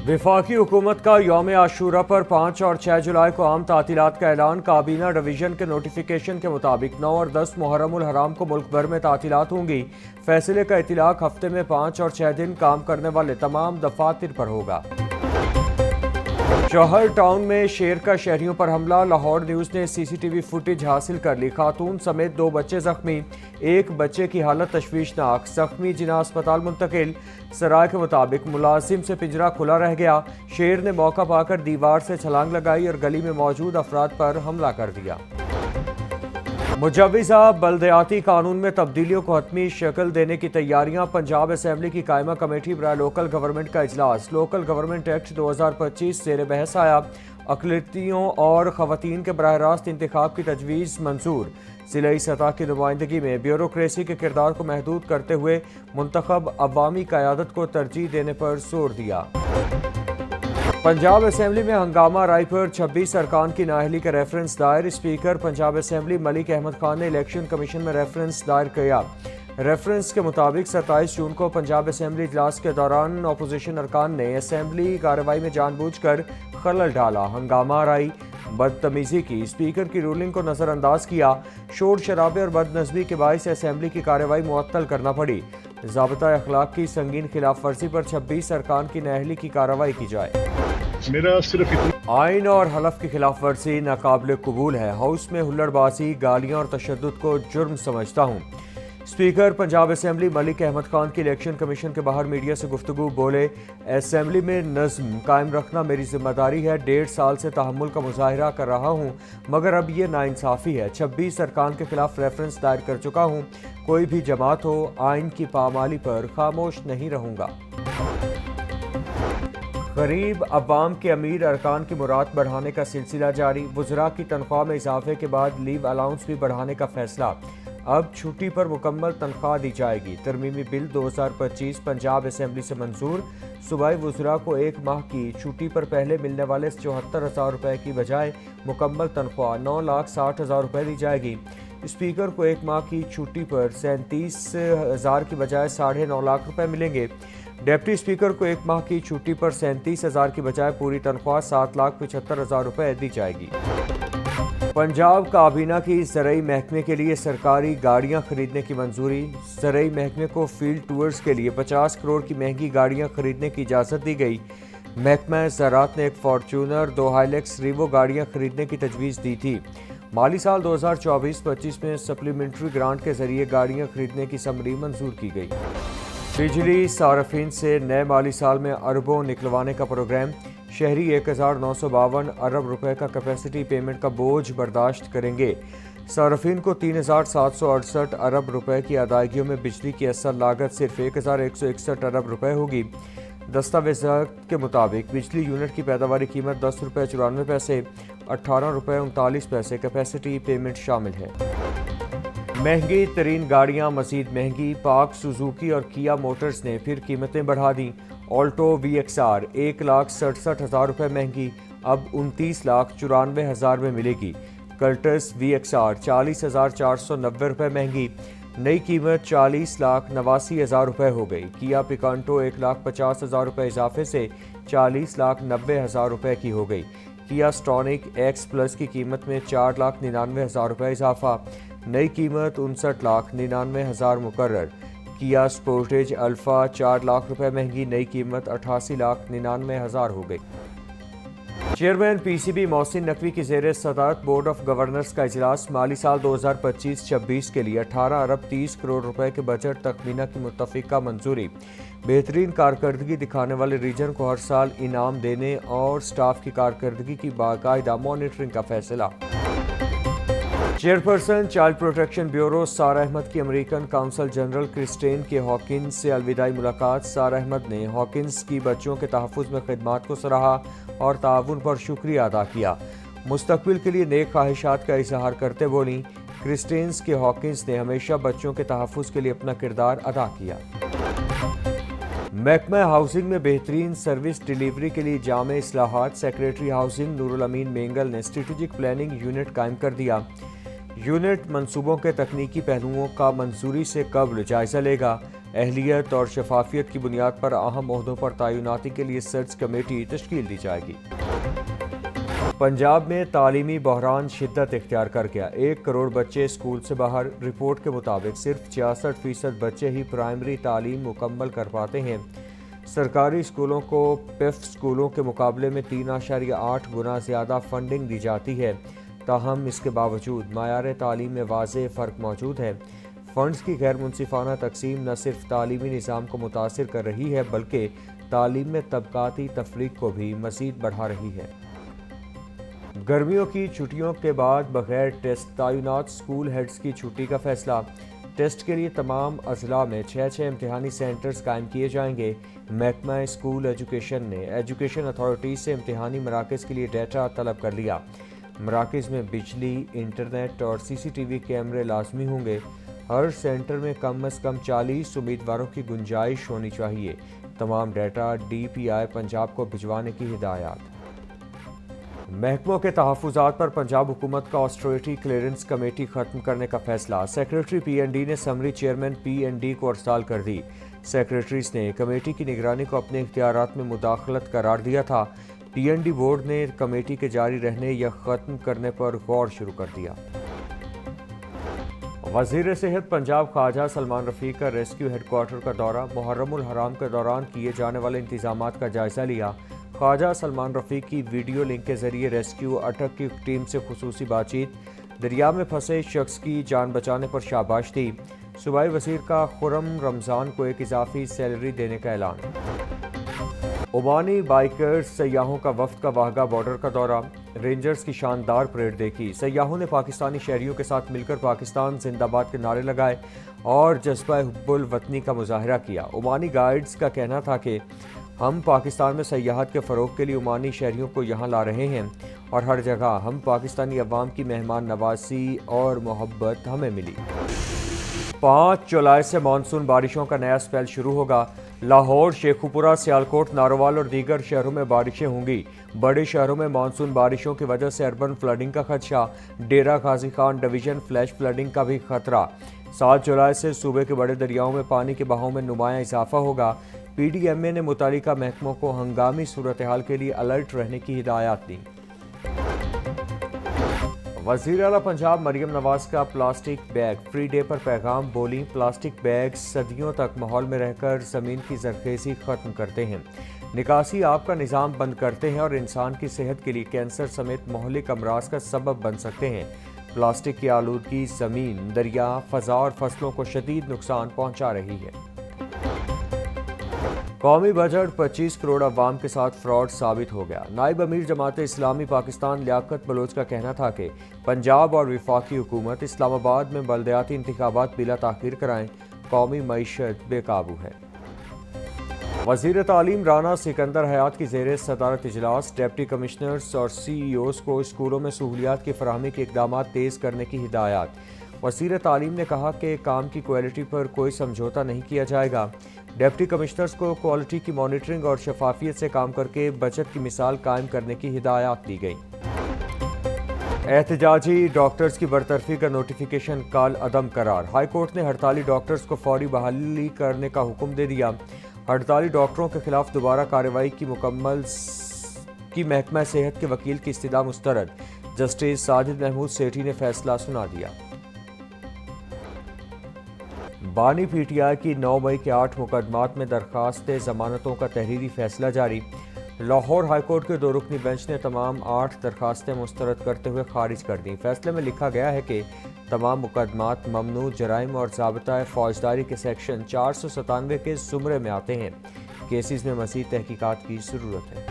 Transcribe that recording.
वफाकी हुकूमत का यौम आशूरा पर 5 और 6 जुलाई को आम तातीलात का ऐलान। काबीना डिवीजन के नोटिफिकेशन के मुताबिक 9 और 10 मुहर्रमुल हराम को मुल्क भर में तातीलात होंगी। फैसले का इतलाक हफ्ते में 5 और 6 दिन काम करने वाले तमाम दफातर पर होगा। जौहर टाउन में शेर का शहरियों पर हमला। लाहौर न्यूज़ ने सीसीटीवी फुटेज हासिल कर ली। खातून समेत 2 बच्चे जख्मी, एक बच्चे की हालत तशवीशनाक। जख्मी जिना अस्पताल मुंतकिल। सराय के मुताबिक मुलाजिम से पिंजरा खुला रह गया। शेर ने मौका पाकर दीवार से छलांग लगाई और गली में मौजूद अफराद पर हमला कर दिया। मुजव्विज़ा बल्दियाती कानून में तब्दीलियों को हतमी शक्ल देने की तैयारियां। पंजाब असेंबली की कायमा कमेटी बराए लोकल गवर्नमेंट का इजलास। लोकल गवर्नमेंट एक्ट 2025 ज़ेर बहस आया। अक़लियतियों और ख़वातीन के बराह रास्त इंतखाब की तजवीज़ मंजूर। ज़िलाई सतह की नुमाइंदगी में ब्यूरोक्रेसी के किरदार को महदूद करते हुए मुंतखब अवामी क़यादत को तरजीह देने पर जोर दिया। पंजाब असेंबली में हंगामा। राय पर 26 अरकान की नाअहली का रेफरेंस दायर। स्पीकर पंजाब असेंबली मलिक अहमद खान ने इलेक्शन कमीशन में रेफरेंस दायर किया। रेफरेंस के मुताबिक 27 जून को पंजाब असेंबली इजलास के दौरान अपोजिशन अरकान ने असेंबली कार्रवाई में जानबूझकर खलल डाला, हंगामा राई, बदतमीजी की, स्पीकर की रूलिंग को नज़रअंदाज किया। शोर शराबे और बदनज़मी के बायस असेंबली की कार्रवाई मुअत्तल करना पड़ी। ज़ाब्ता अखलाक की संगीन खिलाफ वर्जी पर 26 अरकान की नाअहली की कार्रवाई की जाए। मेरा सिर्फ आइन और हलफ की खिलाफ वर्जी नाकाबिल कबूल है। हाउस में हुल्लड़बाजी, गालियां और तशद्दुद को जुर्म समझता हूँ। स्पीकर पंजाब असेंबली मलिक अहमद खान की इलेक्शन कमीशन के बाहर मीडिया से गुफ्तगू बोले, असेंबली में नज़्म कायम रखना मेरी जिम्मेदारी है। 1.5 साल से तहम्मुल का मुजाहिरा कर रहा हूँ, मगर अब ये नाइंसाफ़ी है। 26 अरकान के खिलाफ रेफरेंस दायर कर चुका हूँ। कोई भी जमात हो, आइन की पामाली पर खामोश नहीं रहूँगा। गरीब अवाम के अमीर अरकान की मुराद बढ़ाने का सिलसिला जारी। वुज़रा की तनख्वाह में इजाफे के बाद लीव अलाउंस भी बढ़ाने का फैसला। अब छुट्टी पर मुकम्मल तनख्वाह दी जाएगी। तरमीमी बिल 2025 पंजाब असेंबली से मंजूर। सूबाई वुज़रा को 1 माह की छुट्टी पर पहले मिलने वाले 74,000 रुपये की बजाय मुकम्मल तनख्वाह 9,60,000 रुपये दी जाएगी। स्पीकर को 1 माह की छुट्टी पर 37,000 की बजाय 9.5 लाख रुपये मिलेंगे। डिप्टी स्पीकर को 1 माह की छुट्टी पर 37,000 की बजाय पूरी तनख्वाह 7,75,000 रुपये दी जाएगी। पंजाब काबीना की ज़रई महकमे के लिए सरकारी गाड़ियां खरीदने की मंजूरी। ज़रई महकमे को फील्ड टूर्स के लिए 50 करोड़ की महंगी गाड़ियां खरीदने की इजाज़त दी गई। महकमा ज़राअत ने 1 फॉर्चूनर, 2 हाइलेक्स रीवो गाड़ियां खरीदने की तजवीज़ दी थी। माली साल 2024-25 में सप्लीमेंट्री ग्रांट के जरिए गाड़ियां खरीदने की समरी मंजूर की गई। बिजली सार्फिन से नए माली साल में अरबों निकलवाने का प्रोग्राम। शहरी 1,952 अरब रुपए का कैपेसिटी पेमेंट का बोझ बर्दाश्त करेंगे। सार्फिन को 3,768 अरब रुपए की अदायगियों में बिजली की असल लागत सिर्फ 1,161 अरब रुपए होगी। दस्तावेज़ात के मुताबिक बिजली यूनिट की पैदावारी कीमत 10 रुपये 94 पैसे, 18 रुपये 39 पैसे कैपेसिटी पेमेंट शामिल है। महंगी तरीन गाड़ियां मज़ीद महंगी। पाक, सुजुकी और किया मोटर्स ने फिर कीमतें बढ़ा दी। ऑल्टो VXR 1,67,000 रुपये महंगी, अब 29,94,000 में मिलेगी। कल्टस VXR 40,490 रुपये महंगी, नई कीमत 40,89,000 रुपये हो गई। किया पिकांटो 1,50,000 रुपये इजाफे से 40,90,000 रुपये की हो गई। किया स्टॉनिक X प्लस की कीमत में 4,99,000 रुपये इजाफा, नई कीमत 59,99,000 मुकर्रर। किया स्पोर्टेज अल्फा 4 लाख रुपए महंगी, नई कीमत 88,99,000 हो गई। चेयरमैन PCB मोहसिन नकवी की ज़ेर सदारत बोर्ड ऑफ गवर्नर्स का इजलास। माली साल 2025-26 के लिए 18 अरब 30 करोड़ रुपए के बजट तखमीना की मुत्तफ़िका मंजूरी। बेहतरीन कारकर्दगी दिखाने वाले रीजन को हर साल इनाम देने और स्टाफ की कारकर्दगी की बाकायदा मॉनिटरिंग का फैसला। चेयरपर्सन चाइल्ड प्रोटेक्शन ब्यूरो सारा अहमद की अमेरिकन काउंसल जनरल क्रिस्टेन के हॉकिंस से अलविदाई मुलाकात। सारा अहमद ने हॉकिंस की बच्चों के तहफ़्फ़ुज़ में खिदमात को सराहा और ताउन पर शुक्रिया अदा किया। मुस्तक़बिल के लिए नेक ख्वाहिशात का इजहार करते बोली, क्रिस्टेन्स के हॉकिंस ने हमेशा बच्चों के तहफ़्फ़ुज़ के लिए अपना किरदार अदा किया। महकमा हाउसिंग में बेहतरीन सर्विस डिलीवरी के लिए जामे इस्लाहात। सेक्रेटरी हाउसिंग नूरुल अमीन मेंगल ने स्ट्रेटेजिक प्लानिंग यूनिट कायम कर दिया। यूनिट मंसूबों के तकनीकी पहलुओं का मंजूरी से कबल जायजा लेगा। اہلیت اور شفافیت کی بنیاد پر اہم عہدوں پر تعیناتی کے لیے سرچ کمیٹی تشکیل دی جائے گی۔ پنجاب میں تعلیمی بحران شدت اختیار کر گیا۔ 1 کروڑ بچے اسکول سے باہر۔ رپورٹ کے مطابق صرف 66% بچے ہی پرائمری تعلیم مکمل کر پاتے ہیں۔ سرکاری اسکولوں کو پیف اسکولوں کے مقابلے میں 3.8 گنا زیادہ فنڈنگ دی جاتی ہے، تاہم اس کے باوجود معیار تعلیم میں واضح فرق موجود ہے۔ فنڈز کی غیر منصفانہ تقسیم نہ صرف تعلیمی نظام کو متاثر کر رہی ہے بلکہ تعلیم میں طبقاتی تفریق کو بھی مزید بڑھا رہی ہے۔ گرمیوں کی چھٹیوں کے بعد بغیر ٹیسٹ تعینات اسکول ہیڈز کی چھٹی کا فیصلہ۔ ٹیسٹ کے لیے تمام اضلاع میں 6 امتحانی سینٹرز قائم کیے جائیں گے۔ محکمہ اسکول ایجوکیشن نے ایجوکیشن اتھارٹیز سے امتحانی مراکز کے لیے ڈیٹا طلب کر لیا۔ مراکز میں بجلی، انٹرنیٹ اور CCTV کیمرے لازمی ہوں گے۔ ہر سینٹر میں کم از کم 40 امیدواروں کی گنجائش ہونی چاہیے۔ تمام ڈیٹا DPI پنجاب کو بھجوانے کی ہدایات۔ محکموں کے تحفظات پر پنجاب حکومت کا آسٹریٹی کلیئرنس کمیٹی ختم کرنے کا فیصلہ۔ سیکریٹری PND نے سمری چیئرمین PND کو ارسال کر دی۔ سیکریٹریز نے کمیٹی کی نگرانی کو اپنے اختیارات میں مداخلت قرار دیا تھا۔ PND بورڈ نے کمیٹی کے جاری رہنے یا ختم کرنے پر غور شروع کر دیا۔ وزیر صحت پنجاب خواجہ سلمان رفیق کا ریسکیو ہیڈ کوارٹر کا دورہ۔ محرم الحرام کے دوران کیے جانے والے انتظامات کا جائزہ لیا۔ خواجہ سلمان رفیق کی ویڈیو لنک کے ذریعے ریسکیو اٹک کی ٹیم سے خصوصی بات چیت۔ دریا میں پھنسے شخص کی جان بچانے پر شاباش دی۔ صوبائی وزیر کا خرم رمضان کو ایک اضافی سیلری دینے کا اعلان۔ عمانی بائیکرز سیاحوں کا وفد کا واہگہ بارڈر کا دورہ۔ رینجرز کی شاندار پریڈ دیکھی۔ سیاحوں نے پاکستانی شہریوں کے ساتھ مل کر پاکستان زندہ باد کے نعرے لگائے اور جذبہ حب الوطنی کا مظاہرہ کیا۔ عمانی گائیڈز کا کہنا تھا کہ ہم پاکستان میں سیاحت کے فروغ کے لیے عمانی شہریوں کو یہاں لا رہے ہیں اور ہر جگہ ہم پاکستانی عوام کی مہمان نوازی اور محبت ہمیں ملی۔ 5 جولائی سے مانسون بارشوں کا نیا اسپیل شروع ہوگا۔ لاہور، شیخوپورہ، سیالکوٹ، ناروال اور دیگر شہروں میں بارشیں ہوں گی۔ بڑے شہروں میں مانسون بارشوں کی وجہ سے اربن فلڈنگ کا خدشہ۔ Dera Ghazi Khan division flash fielding کا بھی خطرہ۔ 7 جولائی سے صوبے کے بڑے دریاؤں میں پانی کے بہاؤ میں نمایاں اضافہ ہوگا۔ PDMA نے متعلقہ محکموں کو ہنگامی صورتحال کے لیے الرٹ رہنے کی ہدایات دیں۔ وزیر اعلیٰ پنجاب مریم نواز کا پلاسٹک بیگ فری ڈے پر پیغام۔ بولیں، پلاسٹک بیگ صدیوں تک ماحول میں رہ کر زمین کی زرخیزی ختم کرتے ہیں، نکاسی آب کا نظام بند کرتے ہیں اور انسان کی صحت کے لیے کینسر سمیت مہلک امراض کا سبب بن سکتے ہیں۔ پلاسٹک کی آلودگی زمین، دریا، فضا اور فصلوں کو شدید نقصان پہنچا رہی ہے۔ قومی بجٹ 25 کروڑ عوام کے ساتھ فراڈ ثابت ہو گیا۔ نائب امیر جماعت اسلامی پاکستان لیاقت بلوچ کا کہنا تھا کہ پنجاب اور وفاقی حکومت اسلام آباد میں بلدیاتی انتخابات بلا تاخیر کرائیں، قومی معیشت بے قابو ہے۔ وزیر تعلیم رانا سکندر حیات کی زیر صدارت اجلاس۔ ڈپٹی کمشنرز اور CEOs کو اسکولوں میں سہولیات کی فراہمی کے اقدامات تیز کرنے کی ہدایات۔ وزیر تعلیم نے کہا کہ کام کی کوالٹی پر کوئی سمجھوتہ نہیں کیا جائے گا۔ ڈپٹی کمشنرز کو کوالٹی کی مانیٹرنگ اور شفافیت سے کام کر کے بچت کی مثال قائم کرنے کی ہدایات دی گئیں۔ احتجاجی ڈاکٹرز کی برطرفی کا نوٹیفیکیشن کال عدم قرار۔ ہائی کورٹ نے ہڑتالی ڈاکٹرز کو فوری بحالی کرنے کا حکم دے دیا۔ ہڑتالی ڈاکٹروں کے خلاف دوبارہ کارروائی کی محکمہ صحت کے وکیل کی استدعا مسترد۔ جسٹس ساجد محمود سیٹھی نے فیصلہ سنا دیا۔ بانی PTI کی 9 مئی کے 8 مقدمات میں درخواست ضمانتوں کا تحریری فیصلہ جاری۔ لاہور ہائی کورٹ کے 2 رکنی بینچ نے تمام 8 درخواستیں مسترد کرتے ہوئے خارج کر دیں۔ فیصلے میں لکھا گیا ہے کہ تمام مقدمات ممنوع جرائم اور ضابطۂ فوجداری کے سیکشن 497 کے زمرے میں آتے ہیں۔ کیسز میں مزید تحقیقات کی ضرورت ہے۔